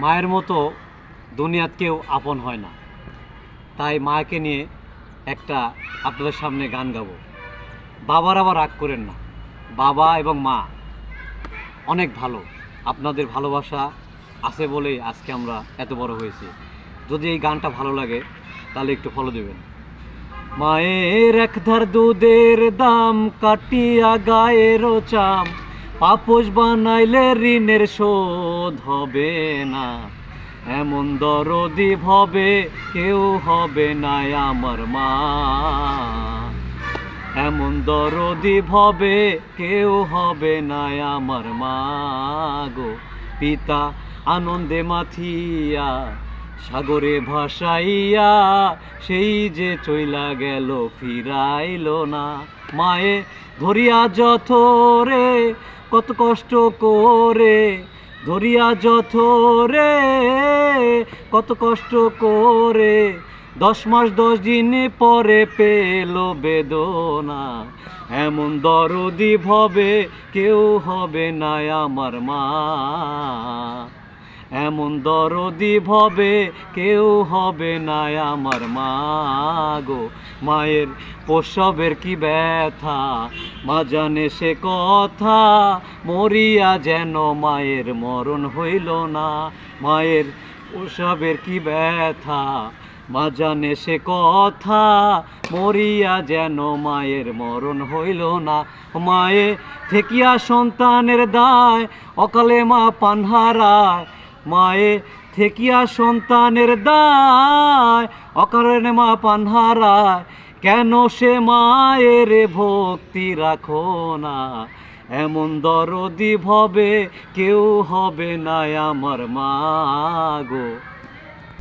মায়ের মতো দুনিয়াত কেউ আপন হয় না। তাই মাকে নিয়ে একটা আপনাদের সামনে গান গাবো। বাবার আবার রাগ করেন না, বাবা এবং মা অনেক ভালো। আপনাদের ভালোবাসা আছে বলেই আজকে আমরা এত বড় হয়েছি। যদি এই গানটা ভালো লাগে তাহলে একটু ফলো দেবেন। মায়ের একধার দুধের দাম কাটিয়া গায়ের চাম, পাপোশ বানাইলে ঋণের শোধ হবে না। এমন দরদি ভবে কেউ হবে না আমার মা, এমন দরদি ভবে কেউ হবে না আমার মা গো। পিতা আনন্দে মাথিয়া সাগরে ভাসাইয়া সেই যে চইলা গেল ফিরাইল না। মায়ে ধরিয়া যথরে কত কষ্ট করে, ধরিয়া যথরে কত কষ্ট করে 10 মাস 10 দিন পরে পেল বেদনা। এমন দরদি ভবে কেউ হবে না আমার মা, এমন দরদি ভবে কেউ হবে না আমার মা গো। মায়ের প্রসবের কি ব্যথা মা জানে সে কথা, মরিয়া যেন মায়ের মরণ হইল না। মায়ের প্রসবের কি ব্যথা মা জানে সে কথা, মরিয়া যেন মায়ের মরণ হইল না। মায়ে থেকিয়া সন্তানের দায় অকালে মা পানহারায়, মায়ে থেকিয়া সন্তানের দায় অকারণে মা পানহারায়। কেন সে মায়ের ভক্তি রাখো না, এমন দরদি ভবে কেউ হবে না আমার মা গো।